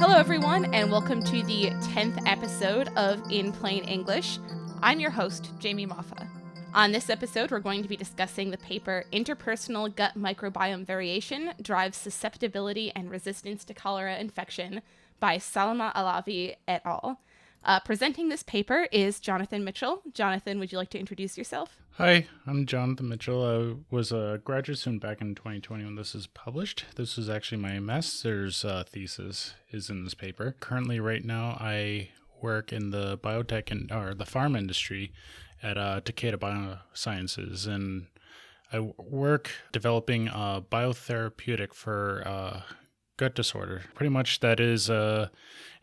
Hello, everyone, and welcome to the 10th episode of In Plain English. I'm your host, Jamie Moffa. On this episode, we're going to be discussing the paper Interpersonal Gut Microbiome Variation Drives Susceptibility and Resistance to Cholera Infection by Salma Alavi et al. Presenting this paper is Jonathan Mitchell. Jonathan, would you like to introduce yourself? Hi, I'm Jonathan Mitchell. I was a graduate student back in 2020 when this was published. This was actually my master's thesis is in this paper. Currently, right now, I work in the biotech or the pharma industry at Takeda Biosciences, and I work developing a biotherapeutic for gut disorder. Pretty much that is, in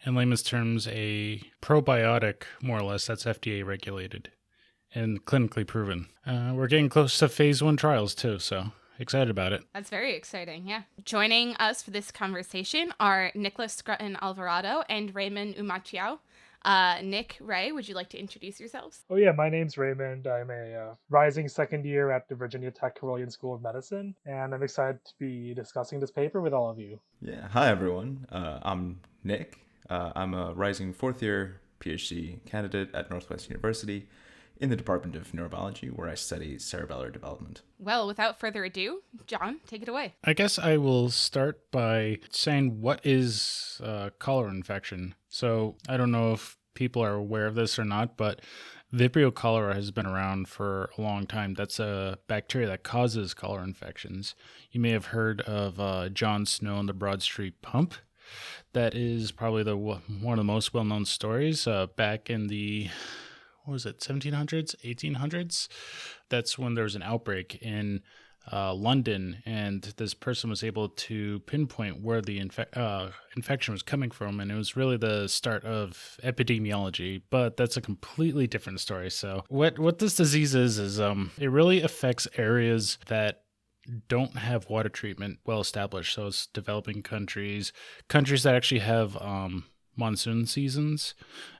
layman's terms, a probiotic, more or less, that's FDA regulated and clinically proven. We're getting close to phase 1 trials too, so excited about it. That's very exciting, yeah. Joining us for this conversation are Nicolas, Scrutton, Alvarado, and Raymond Uymatiao. Nick, Ray, would you like to introduce yourselves? Oh yeah, my name's Raymond. I'm a rising second year at the Virginia Tech Carolian School of Medicine, and I'm excited to be discussing this paper with all of you. Yeah, hi everyone. I'm Nick. I'm a rising fourth year PhD candidate at Northwestern University in the Department of Neurobiology, where I study cerebellar development. Well, without further ado, John, take it away. I guess I will start by saying what is cholera infection. So I don't know if people are aware of this or not, but Vibrio cholera has been around for a long time. That's a bacteria that causes cholera infections. You may have heard of John Snow and the Broad Street Pump. That is probably one of the most well-known stories back in the 1700s, 1800s? That's when there was an outbreak in London, and this person was able to pinpoint where the infection was coming from, and it was really the start of epidemiology, but that's a completely different story. So what this disease is it really affects areas that don't have water treatment well established. So it's developing countries that actually have monsoon seasons,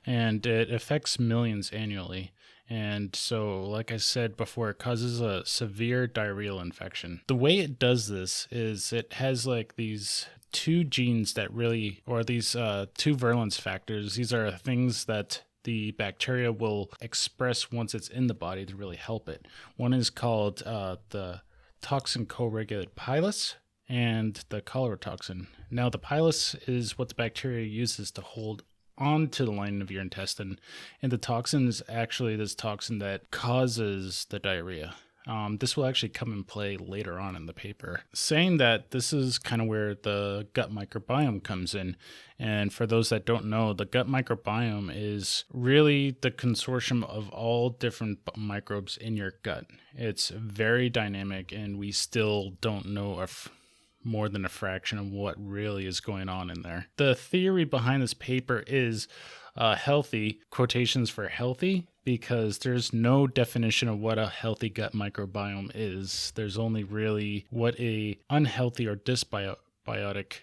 and it affects millions annually. And so, like I said before, it causes a severe diarrheal infection. The way it does this is it has like these two genes that really, or these two virulence factors. These are things that the bacteria will express once it's in the body to really help it. One is called the toxin co-regulated pilus, and the cholera toxin. Now, the pilus is what the bacteria uses to hold onto the lining of your intestine, and the toxin is actually this toxin that causes the diarrhea. This will actually come in play later on in the paper. Saying that, this is kind of where the gut microbiome comes in. And for those that don't know, the gut microbiome is really the consortium of all different microbes in your gut. It's very dynamic, and we still don't know if more than a fraction of what really is going on in there. The theory behind this paper is healthy, quotations for healthy, because there's no definition of what a healthy gut microbiome is. There's only really what a unhealthy or dysbiotic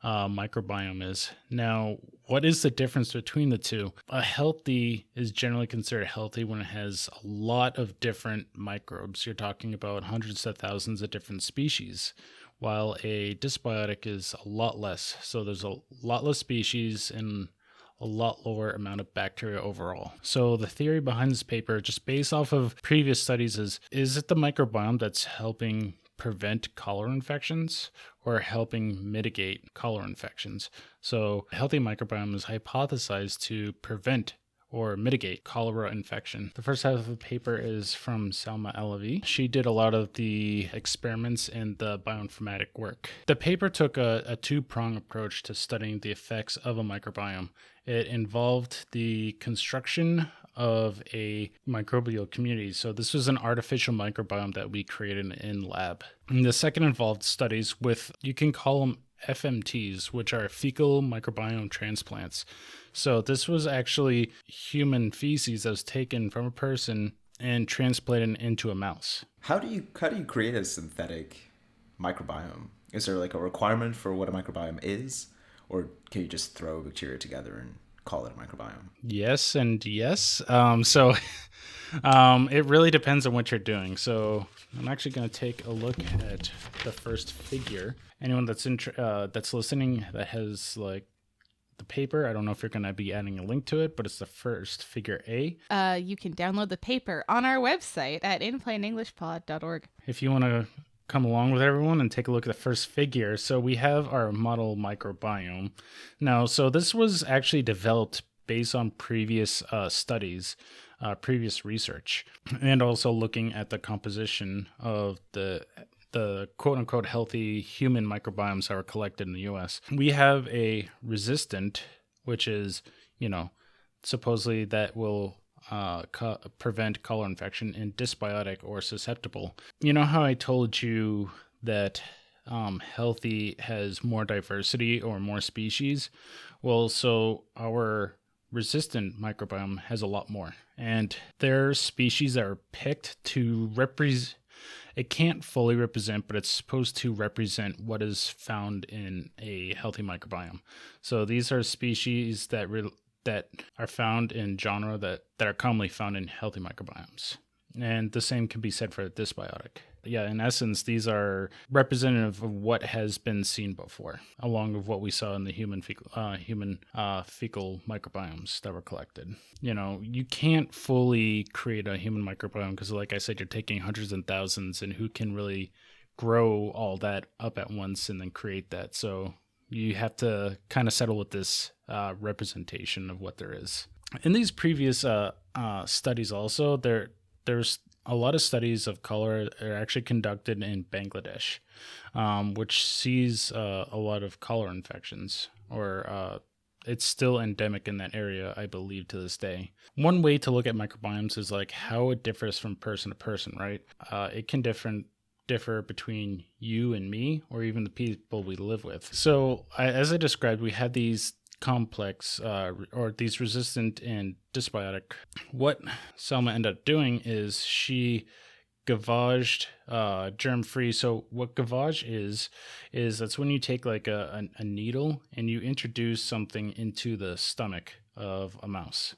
microbiome is. Now, what is the difference between the two? A healthy is generally considered healthy when it has a lot of different microbes. You're talking about hundreds of thousands of different species, while a dysbiotic is a lot less. So there's a lot less species and a lot lower amount of bacteria overall. So the theory behind this paper, just based off of previous studies, is it the microbiome that's helping prevent cholera infections or helping mitigate cholera infections? So a healthy microbiome is hypothesized to prevent or mitigate cholera infection. The first half of the paper is from Salma Alavi. She did a lot of the experiments and the bioinformatic work. The paper took a two-pronged approach to studying the effects of a microbiome. It involved the construction of a microbial community. So this was an artificial microbiome that we created in lab. And the second involved studies with, you can call them FMTs, which are fecal microbiome transplants. So this was actually human feces that was taken from a person and transplanted into a mouse. How do you create a synthetic microbiome? Is there like a requirement for what a microbiome is, or can you just throw bacteria together and call it a microbiome? Yes and yes. It really depends on what you're doing. So I'm actually going to take a look at the first figure. Anyone that's listening that has like the paper. I don't know if you're going to be adding a link to it, but it's the first figure A. You can download the paper on our website at inplainenglishpod.org. If you want to come along with everyone and take a look at the first figure. So we have our model microbiome. Now, so this was actually developed based on previous studies, previous research, and also looking at the composition of the quote-unquote healthy human microbiomes that were collected in the U.S. We have a resistant, which is, supposedly that will prevent cholera infection, and dysbiotic or susceptible. You know how I told you that healthy has more diversity or more species? Well, so our resistant microbiome has a lot more. And there are species that are picked to represent, it can't fully represent, but it's supposed to represent what is found in a healthy microbiome. So these are species that are found in genre that are commonly found in healthy microbiomes. And the same can be said for dysbiotic. Yeah, in essence, these are representative of what has been seen before, along with what we saw in the human fecal microbiomes that were collected. You can't fully create a human microbiome because, like I said, you're taking hundreds and thousands, and who can really grow all that up at once and then create that? So you have to kind of settle with this representation of what there is. In these previous studies also, there's a lot of studies of cholera are actually conducted in Bangladesh, which sees a lot of cholera infections, or it's still endemic in that area, I believe, to this day. One way to look at microbiomes is like how it differs from person to person, right? It can differ between you and me, or even the people we live with. So as I described, we had these complex or these resistant and dysbiotic. What Selma ended up doing is she gavaged germ-free. So what gavage is that's when you take like a needle and you introduce something into the stomach of a mouse.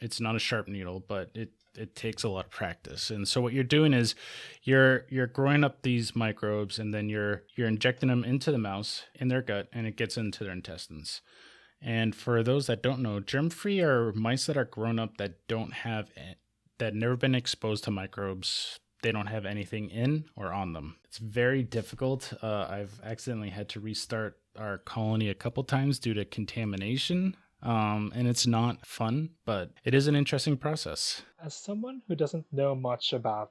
It's not a sharp needle, but it takes a lot of practice. And so what you're doing is you're growing up these microbes, and then you're injecting them into the mouse in their gut, and it gets into their intestines. And for those that don't know, germ-free are mice that are grown up that never been exposed to microbes. They don't have anything in or on them. It's very difficult. I've accidentally had to restart our colony a couple times due to contamination. And it's not fun, but it is an interesting process. As someone who doesn't know much about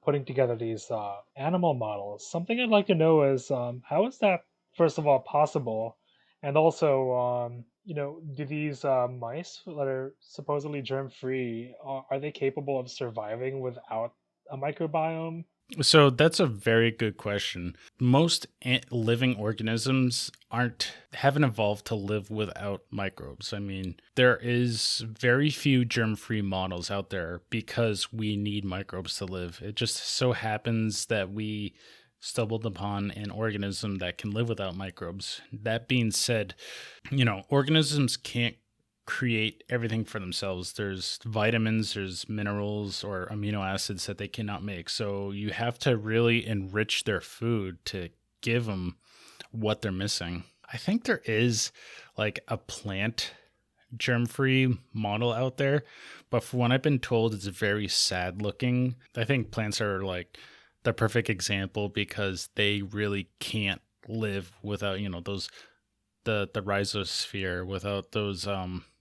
putting together these animal models, something I'd like to know is how is that, first of all, possible? And also, do these mice that are supposedly germ-free, are they capable of surviving without a microbiome? So that's a very good question. Most living organisms haven't evolved to live without microbes. I mean, there is very few germ-free models out there because we need microbes to live. It just so happens that we stumbled upon an organism that can live without microbes. That being said, organisms can't create everything for themselves. There's vitamins, there's minerals or amino acids that they cannot make. So you have to really enrich their food to give them what they're missing. I think there is like a plant germ-free model out there, but from what I've been told, it's very sad looking. I think plants are like the perfect example because they really can't live without, those the rhizosphere, without those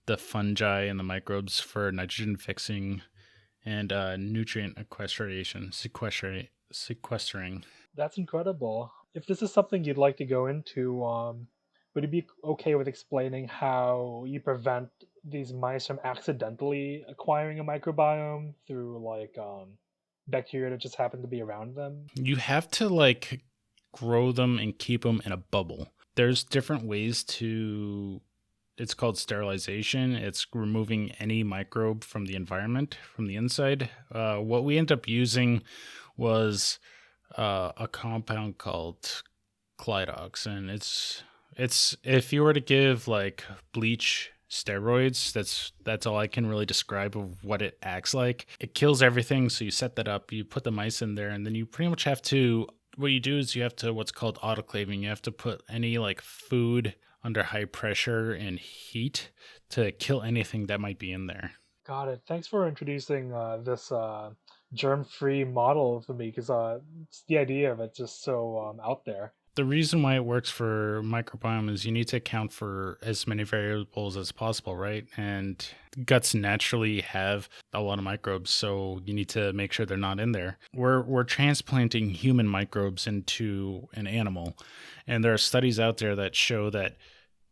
the fungi and the microbes for nitrogen fixing and nutrient sequestering. That's incredible. If this is something you'd like to go into, would it be okay with explaining how you prevent these mice from accidentally acquiring a microbiome through like bacteria that just happen to be around them? You have to like grow them and keep them in a bubble. There's different ways to... It's called sterilization. It's removing any microbe from the environment, from the inside. What we ended up using was a compound called Clydox, and it's if you were to give like bleach steroids, that's all I can really describe of what it acts like. It kills everything, so you set that up, you put the mice in there, and then you pretty much have to... What you do is you have to what's called autoclaving. You have to put any like food under high pressure and heat to kill anything that might be in there. Got it. Thanks for introducing this germ-free model for me, because the idea of it just so out there. The reason why it works for microbiome is you need to account for as many variables as possible, right? And guts naturally have a lot of microbes, so you need to make sure they're not in there. We're transplanting human microbes into an animal, and there are studies out there that show that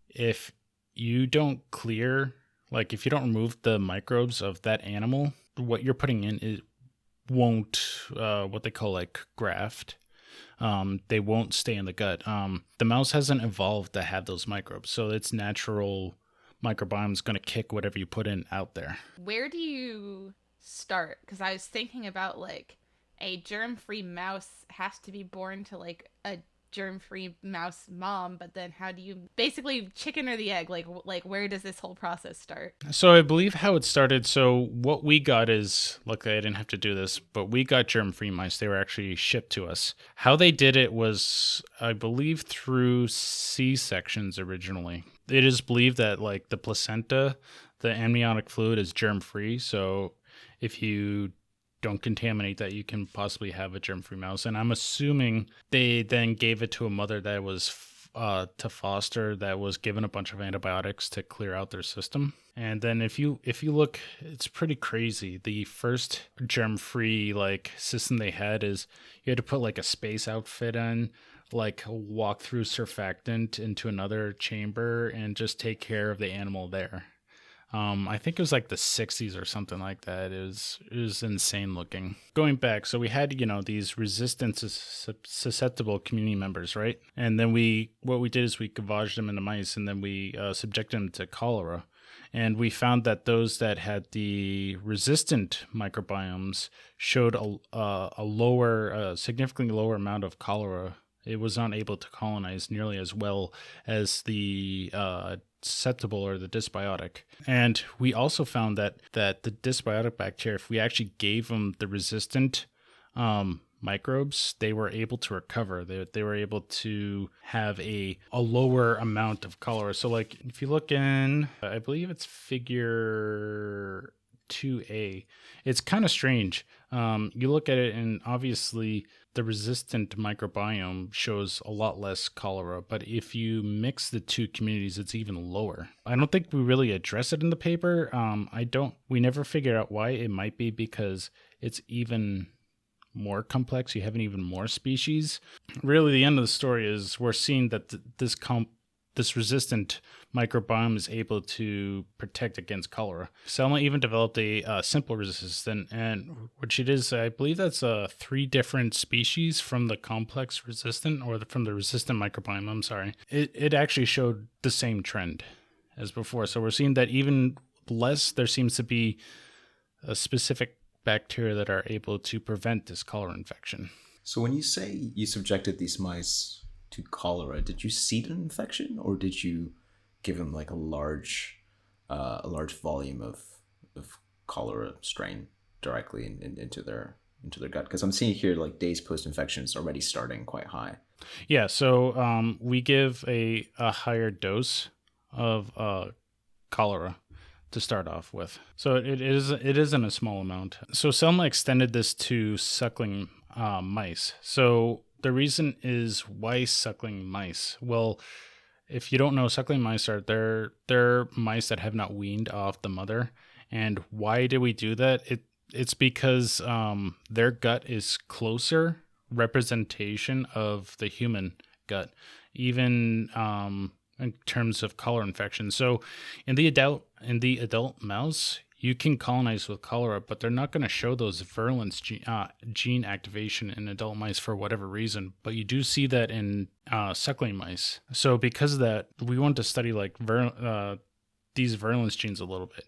if you don't clear, like if you don't remove the microbes of that animal, what you're putting in it won't what they call like graft. They won't stay in the gut. The mouse hasn't evolved to have those microbes, so its natural microbiome is going to kick whatever you put in out there. Where do you start? Because I was thinking about like a germ-free mouse has to be born to like a germ-free mouse mom, but then how do you basically chicken or the egg? Like where does this whole process start? So I believe how it started. So what we got is, luckily I didn't have to do this, but we got germ-free mice. They were actually shipped to us. How they did it was, I believe, through C-sections originally. It is believed that like the placenta, the amniotic fluid is germ-free. So if you don't contaminate that, you can possibly have a germ-free mouse. And I'm assuming they then gave it to a mother that was to foster, that was given a bunch of antibiotics to clear out their system. And then if you look, it's pretty crazy. The first germ-free like system they had is you had to put like a space outfit on, like walk through surfactant into another chamber and just take care of the animal there. I think it was like the 60s or something like that. It was insane looking. Going back, so we had, these resistant susceptible community members, right? And then what we did is we gavaged them into mice, and then we subjected them to cholera. And we found that those that had the resistant microbiomes showed a significantly lower amount of cholera. It was not able to colonize nearly as well as the susceptible or the dysbiotic. And we also found that the dysbiotic bacteria, if we actually gave them the resistant microbes, they were able to recover. They were able to have a lower amount of cholera. So like if you look in, I believe it's figure 2A, it's kind of strange. You look at it and obviously the resistant microbiome shows a lot less cholera, but if you mix the two communities, it's even lower. I don't think we really address it in the paper. We never figured out why. It might be because it's even more complex. You have even more species. Really, the end of the story is we're seeing that this resistant microbiome is able to protect against cholera. Selma even developed a simple resistant, and which it is, I believe that's 3 different species from the complex resistant, or from the resistant microbiome, I'm sorry. It actually showed the same trend as before. So we're seeing that even less, there seems to be a specific bacteria that are able to prevent this cholera infection. So when you say you subjected these mice to cholera, did you seed an infection, or did you give them like a large volume of cholera strain directly into their gut? Because I'm seeing here like days post infection is already starting quite high. Yeah, so we give a higher dose of cholera to start off with. So it isn't a small amount. So Selma extended this to suckling mice. So the reason is, why suckling mice? Well, if you don't know, suckling mice they're mice that have not weaned off the mother. And why do we do that? It's because their gut is closer representation of the human gut, even in terms of cholera infection. So in the adult mouse, you can colonize with cholera, but they're not going to show those virulence gene activation in adult mice for whatever reason. But you do see that in suckling mice. So because of that, we want to study like these virulence genes a little bit.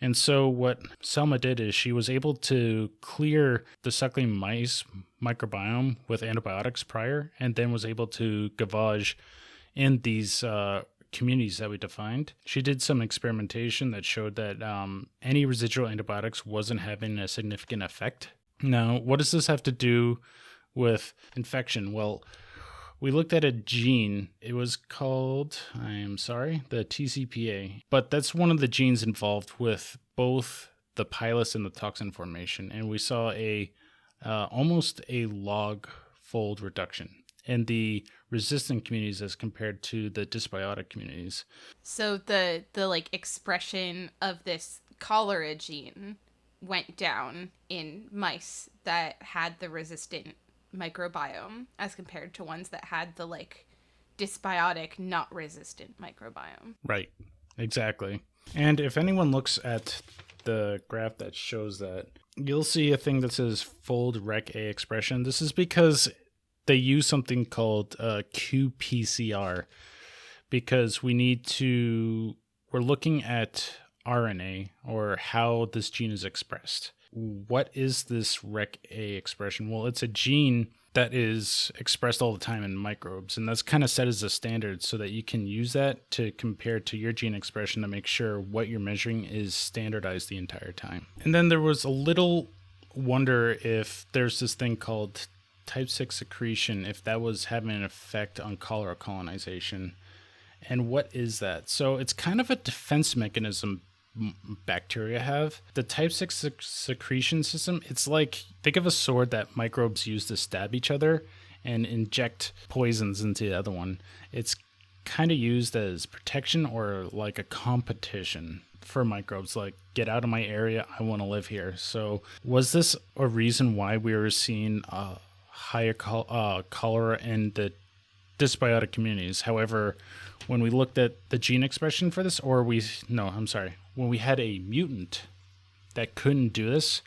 And so what Selma did is she was able to clear the suckling mice microbiome with antibiotics prior, and then was able to gavage in these communities that we defined. She did some experimentation that showed that any residual antibiotics wasn't having a significant effect. Now, what does this have to do with infection? Well, we looked at a gene. It was called, the TCPA. But that's one of the genes involved with both the pilus and the toxin formation. And we saw almost a log fold reduction in the resistant communities as compared to the dysbiotic communities. So the like expression of this cholera gene went down in mice that had the resistant microbiome as compared to ones that had the like dysbiotic, not resistant microbiome. Right, exactly. And if anyone looks at the graph that shows that, you'll see a thing that says fold rec A expression. This is because they use something called qPCR, because we're looking at RNA, or how this gene is expressed. What is this rec A expression? Well, it's a gene that is expressed all the time in microbes, and that's kind of set as a standard so that you can use that to compare to your gene expression to make sure what you're measuring is standardized the entire time. And then there was a little wonder if there's this thing called type 6 secretion, if that was having an effect on cholera colonization. And what is that? So it's kind of a defense mechanism bacteria have. The type 6 secretion system, it's like, think of a sword that microbes use to stab each other and inject poisons into the other one. It's kind of used as protection or like a competition for microbes, like, get out of my area, I want to live here. So was this a reason why we were seeing higher cholera in the dysbiotic communities? However, when we looked at the gene expression for this, when we had a mutant that couldn't do this,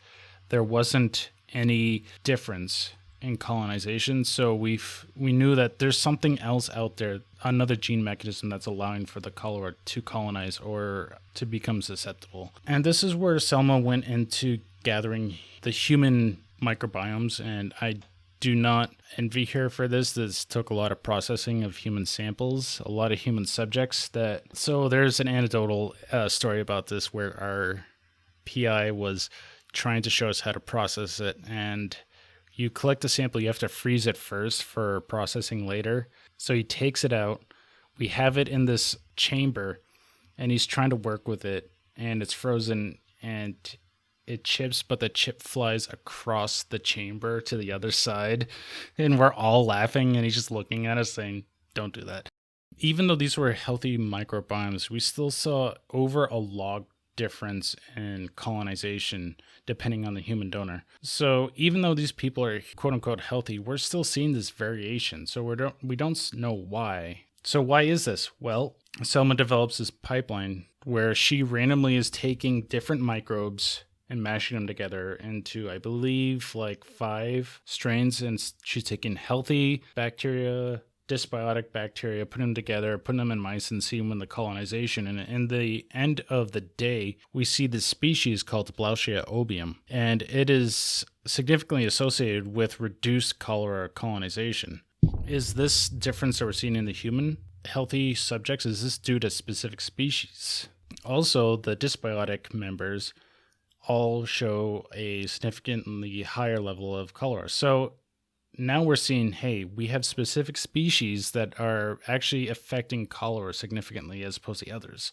there wasn't any difference in colonization. So we knew that there's something else out there, another gene mechanism that's allowing for the cholera to colonize or to become susceptible. And this is where Selma went into gathering the human microbiomes, and I do not envy her for this. This took a lot of processing of human samples, a lot of human subjects. So there's an anecdotal story about this where our PI was trying to show us how to process it, and you collect a sample, you have to freeze it first for processing later. So he takes it out, we have it in this chamber, and he's trying to work with it, and it's frozen, and it chips, but the chip flies across the chamber to the other side, and we're all laughing, and he's just looking at us saying, don't do that. Even though these were healthy microbiomes, we still saw over a log difference in colonization depending on the human donor. So even though these people are quote unquote healthy, we're still seeing this variation. So we don't know why. So why is this? Well, Selma develops this pipeline where she randomly is taking different microbes and mashing them together into, I believe, like 5 strains. And she's taking healthy bacteria, dysbiotic bacteria, putting them together, putting them in mice, and seeing when the colonization. And in the end of the day, we see this species called Blauschia obium, and it is significantly associated with reduced cholera colonization. Is this difference that we're seeing in the human healthy subjects, is this due to specific species? Also, the dysbiotic members all show a significantly higher level of cholera. So now we're seeing, hey, we have specific species that are actually affecting cholera significantly as opposed to others.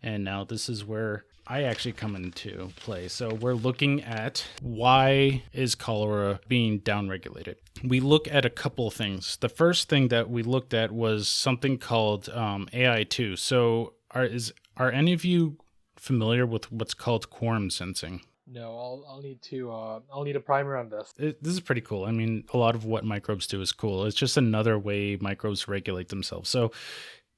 And now this is where I actually come into play. So we're looking at why is cholera being downregulated. We look at a couple of things. The first thing that we looked at was something called AI2. So are any of you familiar with what's called quorum sensing? No, I'll need a primer on this. This is pretty cool. I mean, a lot of what microbes do is cool. It's just another way microbes regulate themselves. So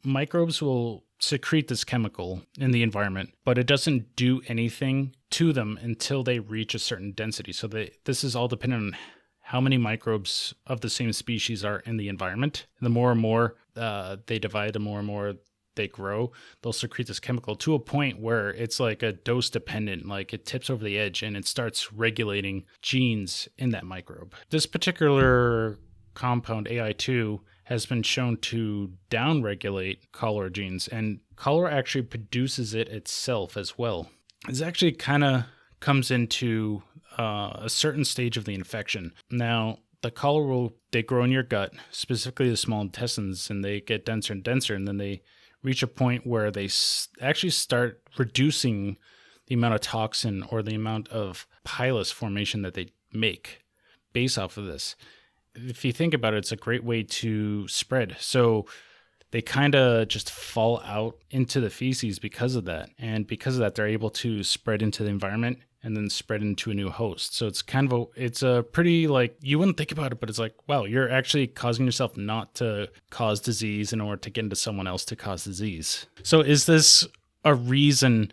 microbes will secrete this chemical in the environment, but it doesn't do anything to them until they reach a certain density. So this is all dependent on how many microbes of the same species are in the environment. The more and more they divide, the more and more they grow, they'll secrete this chemical to a point where it's like a dose dependent, like it tips over the edge and it starts regulating genes in that microbe. This particular compound, AI2, has been shown to downregulate cholera genes, and cholera actually produces it itself as well. This actually kind of comes into a certain stage of the infection. Now, the cholera, they grow in your gut, specifically the small intestines, and they get denser and denser, and then they reach a point where they actually start reducing the amount of toxin or the amount of pilus formation that they make based off of this. If you think about it, it's a great way to spread. So they kind of just fall out into the feces because of that. And because of that, they're able to spread into the environment and then spread into a new host. So it's kind of it's a pretty, like, you wouldn't think about it, but it's like, wow, you're actually causing yourself not to cause disease in order to get into someone else to cause disease. So is this a reason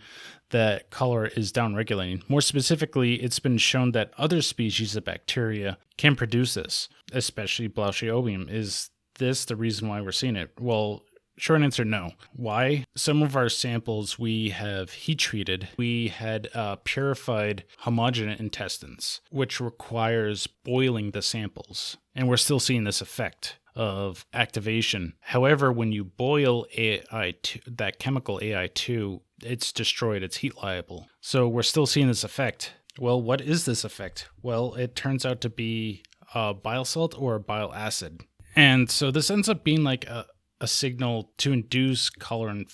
that cholera is downregulating? More specifically, it's been shown that other species of bacteria can produce this, especially Blauschiobum. Is this the reason why we're seeing it? Well, short answer, no. Why? Some of our samples we have heat treated. We had purified homogeneous intestines, which requires boiling the samples. And we're still seeing this effect of activation. However, when you boil AI2, that chemical AI2, it's destroyed, it's heat liable. So we're still seeing this effect. Well, what is this effect? Well, it turns out to be a bile salt or a bile acid. And so this ends up being like a signal to induce cholera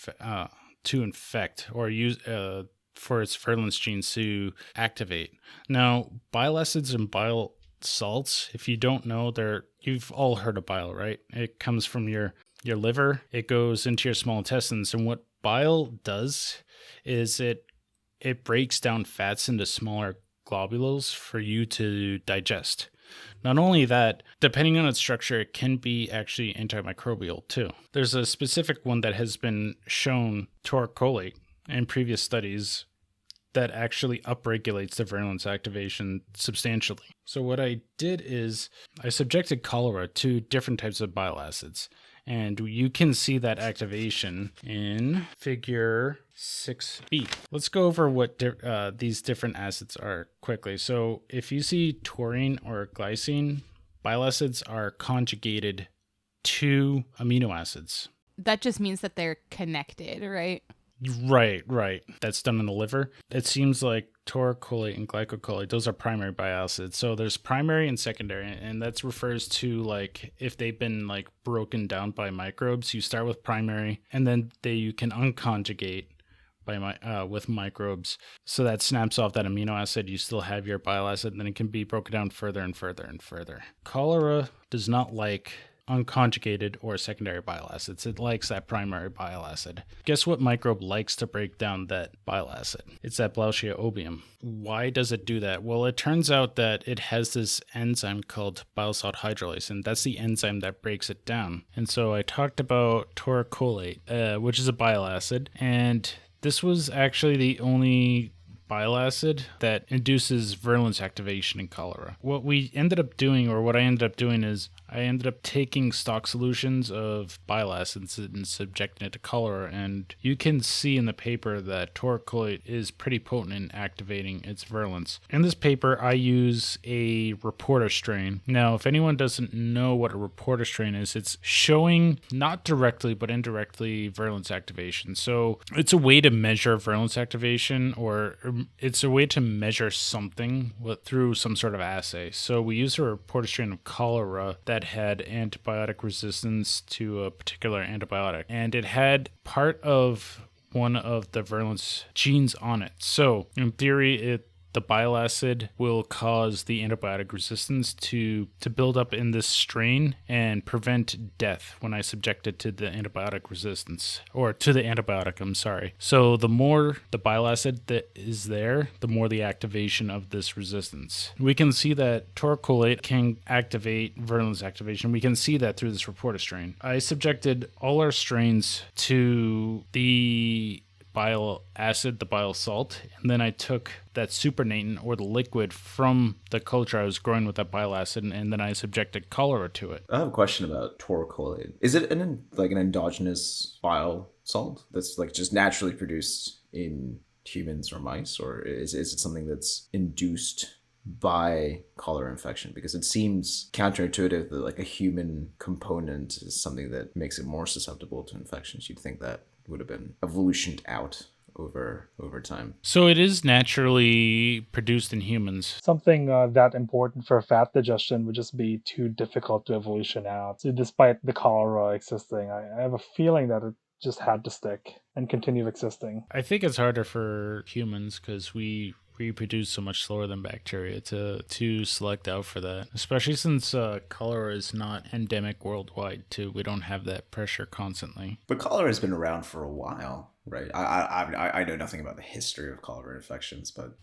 to infect, or use for its virulence genes to activate. Now, bile acids and bile salts, if you don't know, you've all heard of bile, right? It comes from your liver, it goes into your small intestines, and what bile does is it breaks down fats into smaller globules for you to digest. Not only that, depending on its structure, it can be actually antimicrobial too. There's a specific one that has been shown, taurocholate, in previous studies that actually upregulates the virulence activation substantially. So what I did is I subjected cholera to different types of bile acids. And you can see that activation in figure 6b. Let's go over what these different acids are quickly. So if you see taurine or glycine, bile acids are conjugated to amino acids. That just means that they're connected, right? Right. That's done in the liver. It seems like taurocholate and glycocolate, those are primary bile acids. So there's primary and secondary, and that refers to like if they've been like broken down by microbes. You start with primary, and then you can unconjugate with microbes. So that snaps off that amino acid. You still have your bile acid, and then it can be broken down further and further and further. Cholera does not like unconjugated or secondary bile acids. It likes that primary bile acid. Guess what microbe likes to break down that bile acid? It's that Blauschiobum. Why does it do that? Well, it turns out that it has this enzyme called bile salt hydrolase, and that's the enzyme that breaks it down. And so I talked about taurocholate, which is a bile acid, and this was actually the only bile acid that induces virulence activation in cholera. What we ended up doing, or what I ended up doing, is I ended up taking stock solutions of bile acids and subjecting it to cholera, and you can see in the paper that taurocholate is pretty potent in activating its virulence. In this paper, I use a reporter strain. Now, if anyone doesn't know what a reporter strain is, it's showing not directly but indirectly virulence activation. So it's a way to measure virulence activation, or it's a way to measure something through some sort of assay. So we used a reporter strain of cholera that had antibiotic resistance to a particular antibiotic, and it had part of one of the virulence genes on it. So in theory, the bile acid will cause the antibiotic resistance to build up in this strain and prevent death when I subject it to the antibiotic resistance, or to the antibiotic, I'm sorry. So the more the bile acid that is there, the more the activation of this resistance. We can see that taurocholate can activate virulence activation. We can see that through this reporter strain. I subjected all our strains to the bile acid, the bile salt, and then I took that supernatant, or the liquid, from the culture I was growing with that bile acid, and then I subjected cholera to it. I have a question about taurocholate. Is it an endogenous bile salt that's like just naturally produced in humans or mice, or is it something that's induced by cholera infection? Because it seems counterintuitive that like a human component is something that makes it more susceptible to infections. You'd think that would have been evolutioned out over time. So it is naturally produced in humans. Something that important for fat digestion would just be too difficult to evolution out. So despite the cholera existing, I have a feeling that it just had to stick and continue existing. I think it's harder for humans because we reproduce so much slower than bacteria to select out for that, especially since cholera is not endemic worldwide too. We don't have that pressure constantly. But cholera has been around for a while, right? I know nothing about the history of cholera infections, but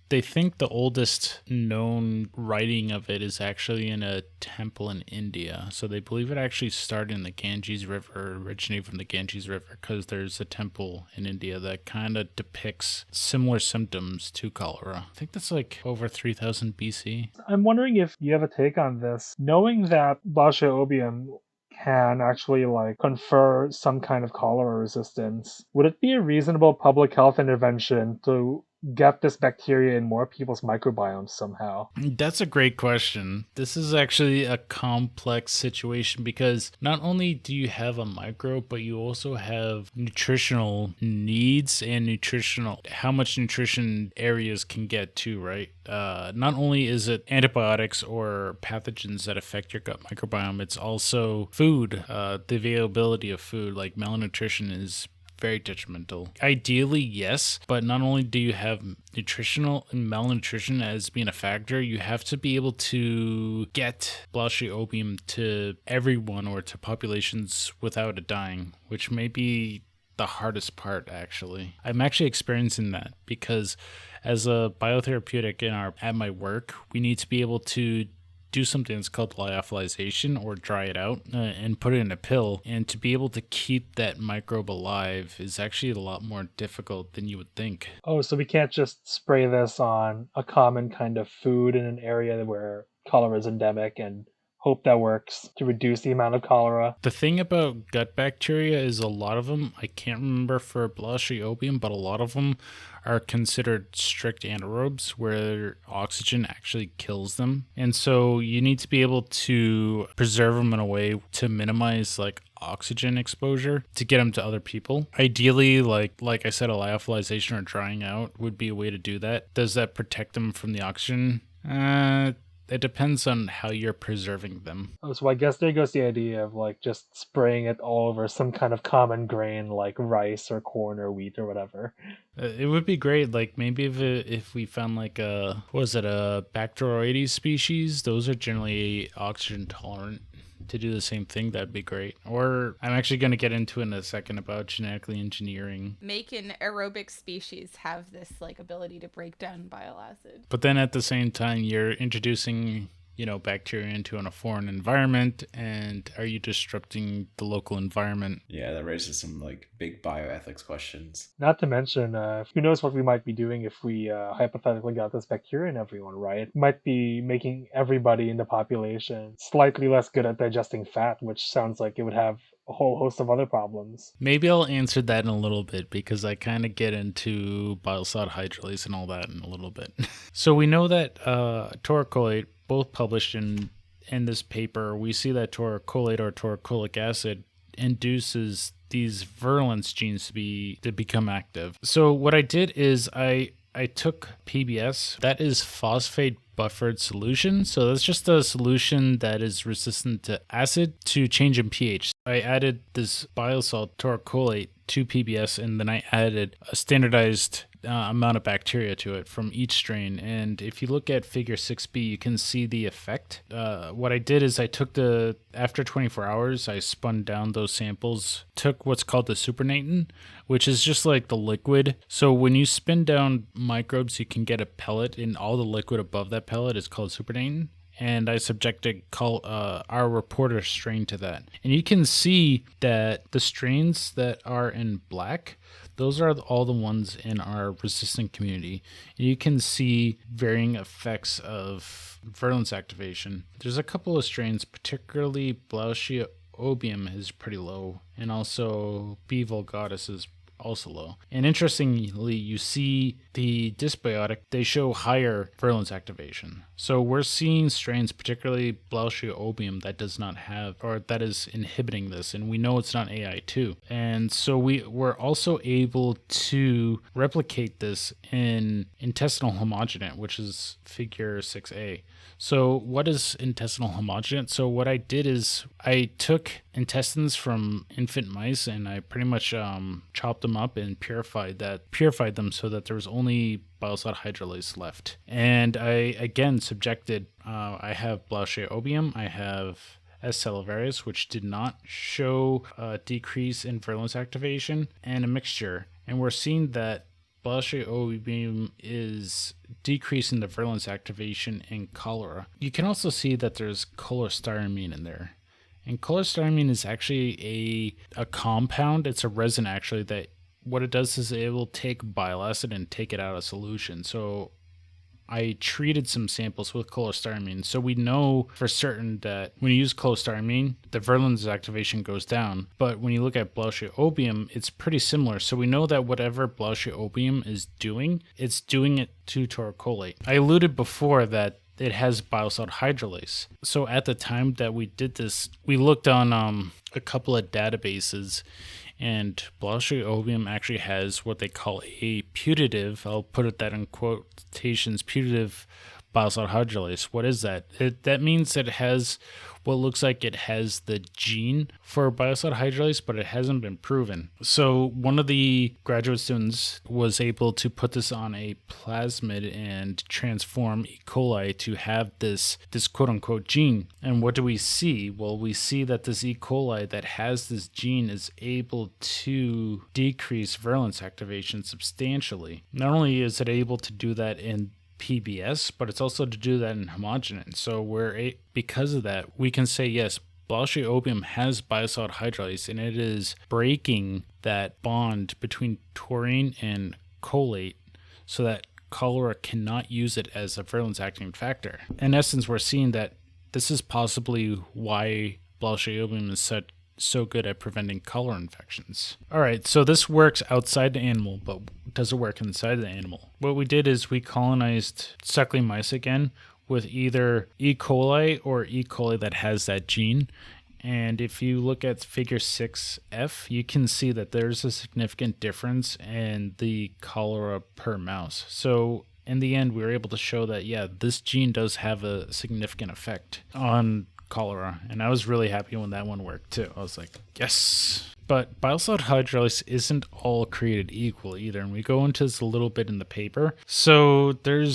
They think the oldest known writing of it is actually in a temple in India. So they believe it actually started in the Ganges River, originated from the Ganges River, because there's a temple in India that kind of depicts similar symptoms to cholera. I think that's like over 3000 BC. I'm wondering if you have a take on this. Knowing that Bacilliobium can actually confer some kind of cholera resistance, would it be a reasonable public health intervention to get this bacteria in more people's microbiomes somehow? That's a great question. This is actually a complex situation because not only do you have a microbe, but you also have nutritional needs and how much nutrition areas can get to, right? Not only is it antibiotics or pathogens that affect your gut microbiome, it's also food, the availability of food. Like malnutrition is very detrimental. Ideally, yes, but not only do you have nutritional and malnutrition as being a factor, you have to be able to get Bacilliobium to everyone or to populations without it dying, which may be the hardest part, actually. I'm actually experiencing that because as a biotherapeutic at my work, we need to be able to do something that's called lyophilization or dry it out and put it in a pill. And to be able to keep that microbe alive is actually a lot more difficult than you would think. Oh, so we can't just spray this on a common kind of food in an area where cholera is endemic and hope that works to reduce the amount of cholera. The thing about gut bacteria is a lot of them, I can't remember for Bacilliobium, but a lot of them are considered strict anaerobes where oxygen actually kills them. And so you need to be able to preserve them in a way to minimize oxygen exposure to get them to other people. Ideally, like I said, a lyophilization or drying out would be a way to do that. Does that protect them from the oxygen? It depends on how you're preserving them. Oh, so I guess there goes the idea of just spraying it all over some kind of common grain like rice or corn or wheat or whatever. It would be great, maybe if we found a Bacteroides species. Those are generally oxygen tolerant. To do the same thing, that'd be great. Or I'm actually going to get into in a second about genetically engineering. Make an aerobic species have this ability to break down bile acid. But then at the same time, you're introducing bacteria into a foreign environment, and are you disrupting the local environment? Yeah, that raises some big bioethics questions. Not to mention, who knows what we might be doing if we hypothetically got this bacteria in everyone, right? It might be making everybody in the population slightly less good at digesting fat, which sounds like it would have a whole host of other problems. Maybe I'll answer that in a little bit because I kind of get into bile salt hydrolase and all that in a little bit. So we know that taurocholate, both published in this paper, we see that taurocholate or taurocolic acid induces these virulence genes to become active. So what I did is I took PBS, that is phosphate buffered solution. So that's just a solution that is resistant to acid to change in pH. I added this bile salt taurocholate to PBS, and then I added a standardized amount of bacteria to it from each strain. And if you look at figure 6b, you can see the effect. What I did is I took after 24 hours, I spun down those samples, took what's called the supernatant, which is just like the liquid. So when you spin down microbes, you can get a pellet, and all the liquid above that pellet is called supernatant. And I subjected our reporter strain to that. And you can see that the strains that are in black, those are all the ones in our resistant community. And you can see varying effects of virulence activation. There's a couple of strains, particularly Bacilliobium is pretty low, and also B. vulgaris is also low. And interestingly, you see the dysbiotic, they show higher virulence activation. So we're seeing strains, particularly Blauschioobium, that does not have, or that is inhibiting this, and we know it's not AI2. And so we're also able to replicate this in intestinal homogenate, which is figure 6a. So what is intestinal homogenate? So what I did is I took intestines from infant mice and I pretty much chopped them up and purified them so that there was only bile salt hydrolase left. And I again subjected, I have Blauschioobium, I have S. salivarius, which did not show a decrease in virulence activation, and a mixture. And we're seeing that Blauschioobium is decreasing the virulence activation in cholera. You can also see that there's cholestyramine in there. And cholestyramine is actually a compound. It's a resin, actually, that what it does is it will take bile acid and take it out of solution. So I treated some samples with cholestyramine. So we know for certain that when you use cholestyramine, the virulence activation goes down. But when you look at Blauschioobium, it's pretty similar. So we know that whatever Blauschioobium is doing, it's doing it to taurocholate. I alluded before that it has bile salt hydrolase. So at the time that we did this, we looked on a couple of databases, and Blauschioobium actually has what they call a putative, I'll put that in quotations, putative bile salt hydrolase. What is that? That means that it has what looks like it has the gene for bile salt hydrolase, but it hasn't been proven. So one of the graduate students was able to put this on a plasmid and transform E. coli to have this quote-unquote gene. And what do we see? Well, we see that this E. coli that has this gene is able to decrease virulence activation substantially. Not only is it able to do that in PBS, but it's also to do that in homogenate. So because of that, we can say yes, Blauschioobium has bile salt hydrolase, and it is breaking that bond between taurine and cholate so that cholera cannot use it as a virulence activating factor. In essence, we're seeing that this is possibly why Blauschioobium is so good at preventing cholera infections. All right, so this works outside the animal, but does it work inside the animal? What we did is we colonized suckling mice again with either E. coli or E. coli that has that gene. And if you look at figure 6F, you can see that there's a significant difference in the cholera per mouse. So in the end, we were able to show that, yeah, this gene does have a significant effect on cholera, and I was really happy when that one worked too. I was like, yes. But bile salt hydrolase isn't all created equal either, and we go into this a little bit in the paper. So there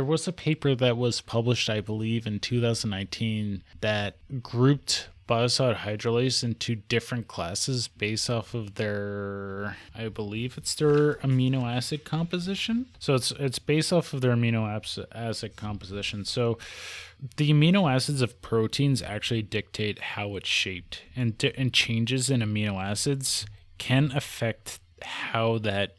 was a paper that was published, I believe, in 2019 that grouped bile salt hydrolase into different classes based off of their, I believe it's their amino acid composition. So it's based off of their amino acid composition. So the amino acids of proteins actually dictate how it's shaped, and changes in amino acids can affect how that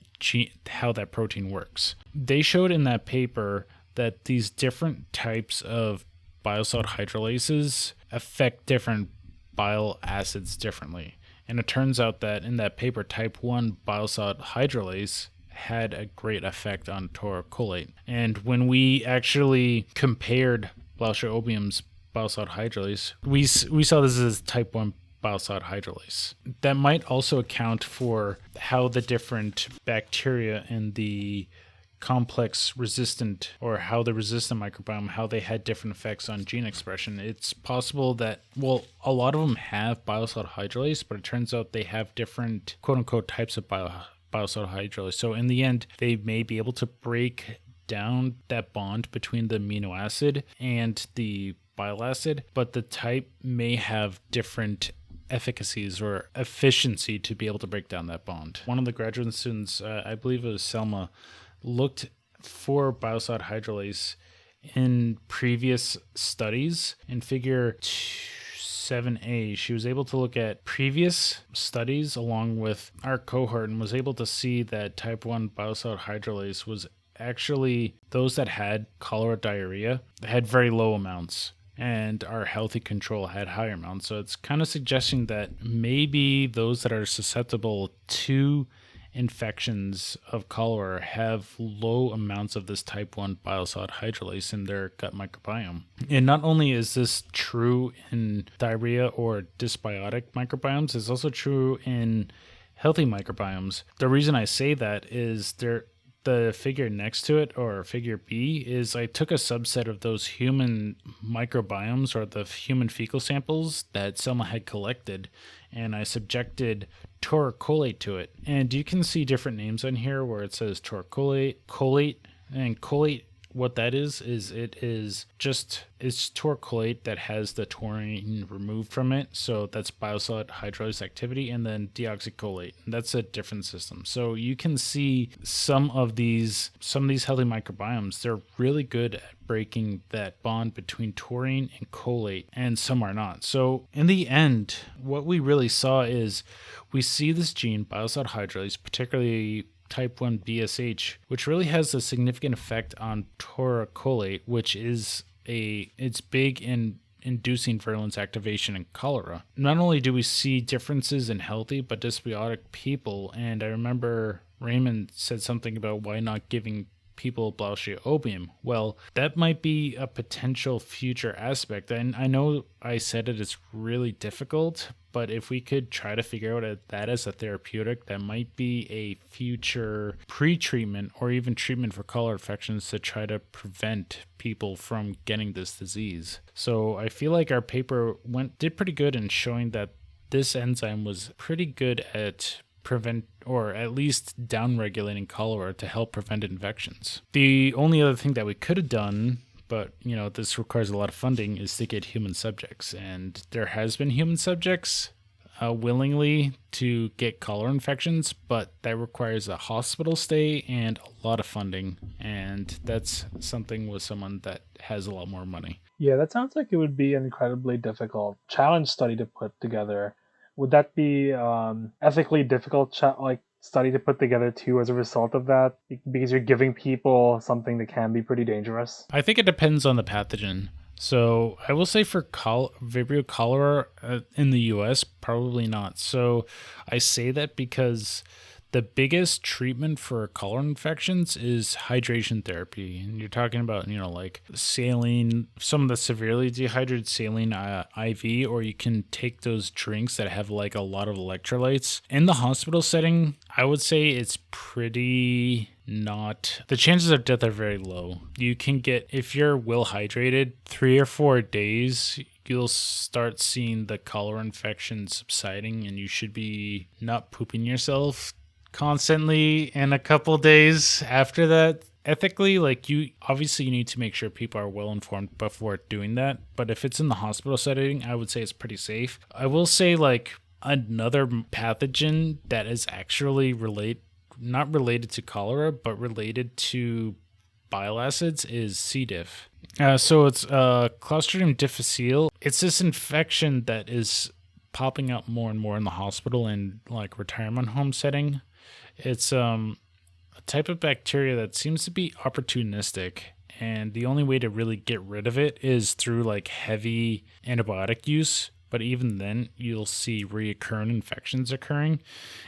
protein works. They showed in that paper that these different types of bile salt hydrolases affect different bile acids differently. And it turns out that in that paper, type 1 bile salt hydrolase had a great effect on taurocholate. And when we actually compared Blauschioobium's bile salt hydrolase, we saw this as type 1 bile salt hydrolase. That might also account for how the different bacteria in the complex resistant, or how the resistant microbiome, how they had different effects on gene expression. It's possible that, well, a lot of them have bile salt hydrolase, but it turns out they have different quote-unquote types of bile salt hydrolase. So in the end, they may be able to break down that bond between the amino acid and the bile acid, but the type may have different efficacies or efficiency to be able to break down that bond. One of the graduate students, I believe it was Selma, looked for bile salt hydrolase in previous studies. In figure 7a, she was able to look at previous studies along with our cohort and was able to see that type 1 bile salt hydrolase was actually, those that had cholera diarrhea had very low amounts. and our healthy control had higher amounts. So it's kind of suggesting that maybe those that are susceptible to infections of cholera have low amounts of this type 1 bile solid hydrolase in their gut microbiome. And not only is this true in diarrhea or dysbiotic microbiomes, it's also true in healthy microbiomes. The reason I say that is the figure next to it, or figure B, is I took a subset of those human microbiomes, or the human fecal samples that Selma had collected, and I subjected taurocholate to it. And you can see different names on here where it says taurocholate, cholate, and cholate. What that is it's taurocholate that has the taurine removed from it. So that's biosolid hydrolase activity, and then deoxycholate. That's a different system. So you can see some of these healthy microbiomes, they're really good at breaking that bond between taurine and cholate, and some are not. So in the end, what we really saw is we see this gene, biosolid hydrolase, particularly type 1 BSH, which really has a significant effect on taurocholate, which is it's big in inducing virulence activation in cholera. Not only do we see differences in healthy but dysbiotic people, and I remember Raymond said something about why not giving people Blauschia opium. Well, that might be a potential future aspect. And I know I said it's really difficult, but if we could try to figure out that as a therapeutic, that might be a future pre-treatment or even treatment for cholera infections to try to prevent people from getting this disease. So I feel like our paper did pretty good in showing that this enzyme was pretty good at prevent, or at least downregulating cholera to help prevent infections. The only other thing that we could have done, but this requires a lot of funding, is to get human subjects. And there has been human subjects willingly to get cholera infections, but that requires a hospital stay and a lot of funding. And that's something with someone that has a lot more money. Yeah, that sounds like it would be an incredibly difficult challenge study to put together. Would that be ethically difficult study to put together too as a result of that? Because you're giving people something that can be pretty dangerous? I think it depends on the pathogen. So I will say for Vibrio cholera in the US, probably not. So I say that because the biggest treatment for cholera infections is hydration therapy. And you're talking about, like saline, some of the severely dehydrated saline IV, or you can take those drinks that have like a lot of electrolytes. In the hospital setting, I would say it's pretty not, the chances of death are very low. You can get, if you're well hydrated, 3 or 4 days, you'll start seeing the cholera infection subsiding, and you should be not pooping yourself constantly in a couple days after that. Ethically, you need to make sure people are well informed before doing that. But if it's in the hospital setting, I would say it's pretty safe. I will say another pathogen that is actually not related to cholera, but related to bile acids is C. diff. So it's Clostridium difficile. It's this infection that is popping up more and more in the hospital and retirement home setting. It's a type of bacteria that seems to be opportunistic, and the only way to really get rid of it is through heavy antibiotic use. But even then, you'll see recurrent infections occurring,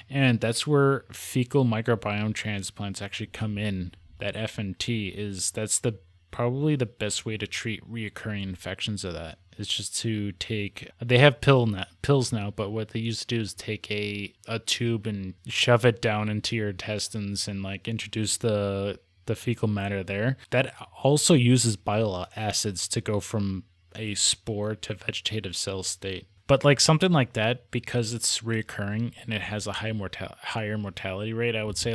and that's where fecal microbiome transplants actually come in. That FMT that's probably the best way to treat reoccurring infections of that. It's just to take, they have pills now, but what they used to do is take a tube and shove it down into your intestines and introduce the fecal matter there. That also uses bile acids to go from a spore to vegetative cell state. But something like that, because it's reoccurring and it has a higher mortality rate, I would say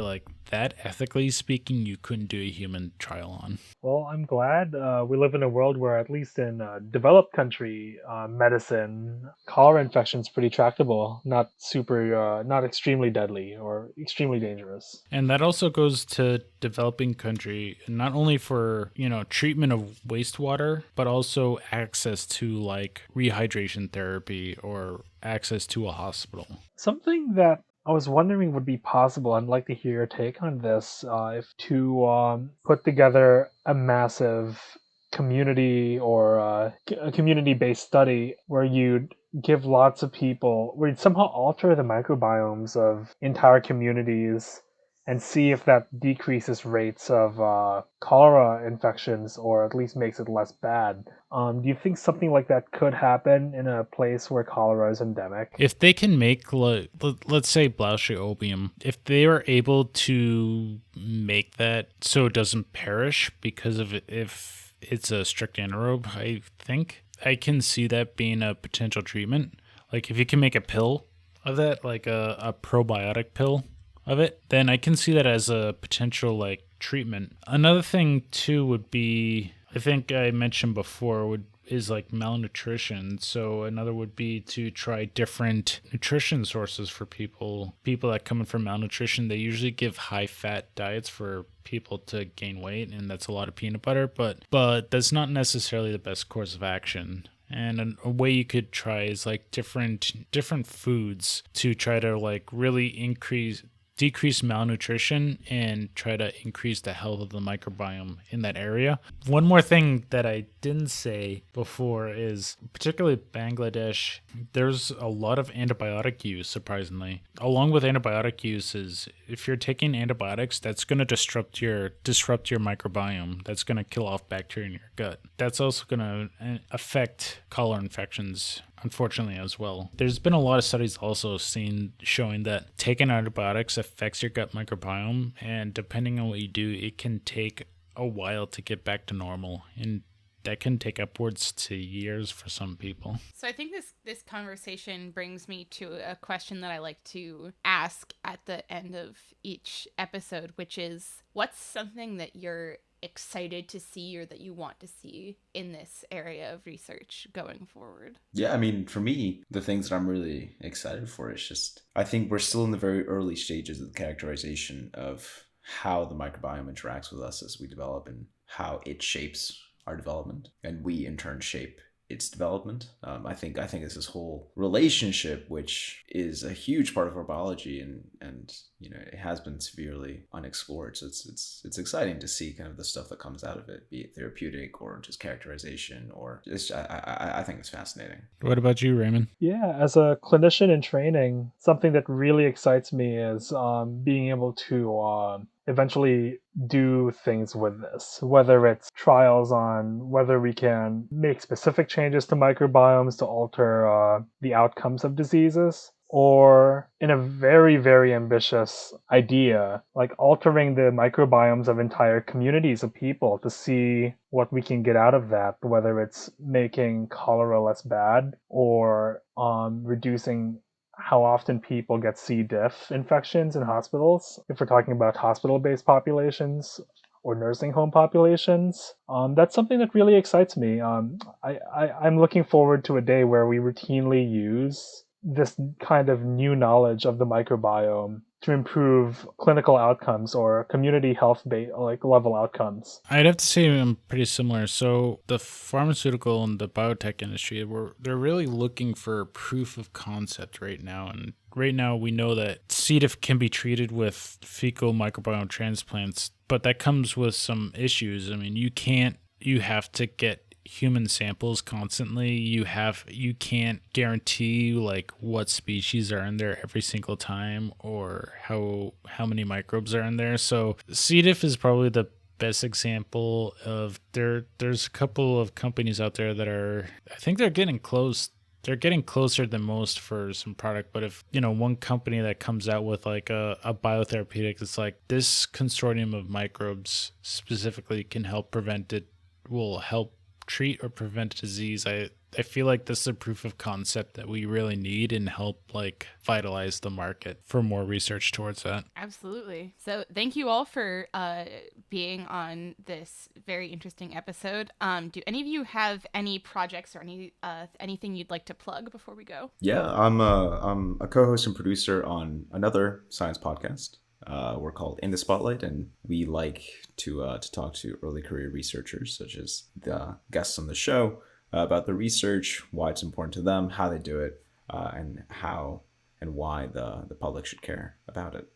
that, ethically speaking, you couldn't do a human trial on. Well, I'm glad we live in a world where, at least in developed country medicine, cholera infection is pretty tractable, not extremely deadly or extremely dangerous. And that also goes to developing country, not only for treatment of wastewater, but also access to rehydration therapy or access to a hospital. Something that I was wondering would be possible, I'd like to hear your take on this, if to put together a massive community or a community-based study where you'd give lots of people, where you'd somehow alter the microbiomes of entire communities and see if that decreases rates of cholera infections or at least makes it less bad. Do you think something like that could happen in a place where cholera is endemic? If they can make, let's say, Blauschiobium, if they are able to make that so it doesn't perish because of it, if it's a strict anaerobe, I think I can see that being a potential treatment. Like if you can make a pill of that, like a probiotic pill of it, then I can see that as a potential like treatment. Another thing too would be, I think I mentioned before, is like malnutrition. So another would be to try different nutrition sources for people that come in from malnutrition. They usually give high fat diets for people to gain weight, and that's a lot of peanut butter, but that's not necessarily the best course of action. And a way you could try is like different foods to try to like really decrease malnutrition and try to increase the health of the microbiome in that area. One more thing that I didn't say before is particularly Bangladesh, there's a lot of antibiotic use, surprisingly. Along with antibiotic use is if you're taking antibiotics, that's going to disrupt your microbiome. That's going to kill off bacteria in your gut. That's also going to affect cholera infections, unfortunately, as well. There's been a lot of studies also showing that taking antibiotics affects your gut microbiome, and depending on what you do, it can take a while to get back to normal, and that can take upwards to years for some people. So I think this conversation brings me to a question that I like to ask at the end of each episode, which is, what's something that you're excited to see or that you want to see in this area of research going forward? Yeah, I mean, for me, the things that I'm really excited for is just, I think we're still in the very early stages of the characterization of how the microbiome interacts with us as we develop and how it shapes our development, and we in turn shape its development. I think it's this whole relationship, which is a huge part of our biology, and you know, it has been severely unexplored. So it's exciting to see kind of the stuff that comes out of it, be it therapeutic or just characterization, or just I think it's fascinating. What about you, Raymond? Yeah, as a clinician in training, something that really excites me is being able to eventually do things with this, whether it's trials on whether we can make specific changes to microbiomes to alter the outcomes of diseases, or in a very, very ambitious idea, like altering the microbiomes of entire communities of people to see what we can get out of that, whether it's making cholera less bad or reducing how often people get C. diff infections in hospitals, if we're talking about hospital-based populations or nursing home populations. That's something that really excites me. I'm looking forward to a day where we routinely use this kind of new knowledge of the microbiome to improve clinical outcomes or community health level outcomes. I'd have to say I'm pretty similar. So the pharmaceutical and the biotech industry, they're really looking for proof of concept right now. And right now we know that C. diff can be treated with fecal microbiome transplants, but that comes with some issues. I mean, you have to get human samples constantly. You can't guarantee like what species are in there every single time or how many microbes are in there. So C. diff is probably the best example of there's a couple of companies out there that I think they're getting close. They're getting closer than most for some product, but if, you know, one company that comes out with like a biotherapeutic, it's like this consortium of microbes specifically will help treat or prevent disease. I feel like this is a proof of concept that we really need and help like vitalize the market for more research towards that. Absolutely. So thank you all for being on this very interesting episode. Do any of you have any projects or anything you'd like to plug before we go? Yeah, I'm a co-host and producer on another science podcast. We're called In the Spotlight, and we like to talk to early career researchers, such as the guests on the show, about the research, why it's important to them, how they do it, and how and why the public should care about it.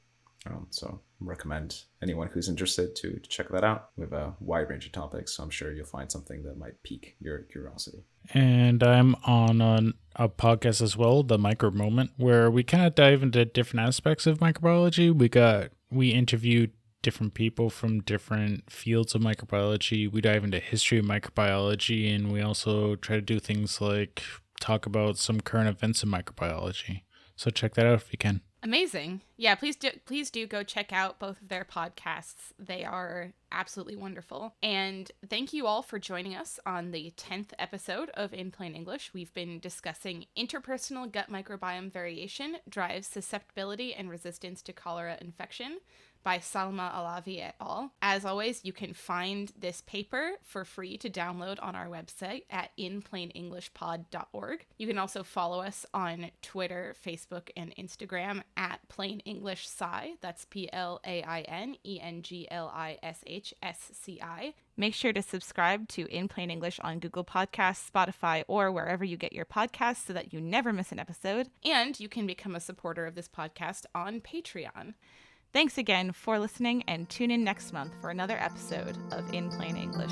So recommend anyone who's interested to check that out. We have a wide range of topics, so I'm sure you'll find something that might pique your curiosity. And I'm on a podcast as well, The Micro Moment, where we kind of dive into different aspects of microbiology. We interviewed different people from different fields of microbiology. We dive into history of microbiology, and we also try to do things like talk about some current events in microbiology. So check that out if you can. Amazing. Yeah, please do go check out both of their podcasts. They are absolutely wonderful. And thank you all for joining us on the 10th episode of In Plain English. We've been discussing interpersonal gut microbiome variation drives susceptibility and resistance to cholera infection by Salma Alavi et al. As always, you can find this paper for free to download on our website at inplainenglishpod.org. You can also follow us on Twitter, Facebook, and Instagram at Plain English Sci. That's PlainEnglishSci. Make sure to subscribe to In Plain English on Google Podcasts, Spotify, or wherever you get your podcasts so that you never miss an episode. And you can become a supporter of this podcast on Patreon. Thanks again for listening, and tune in next month for another episode of In Plain English.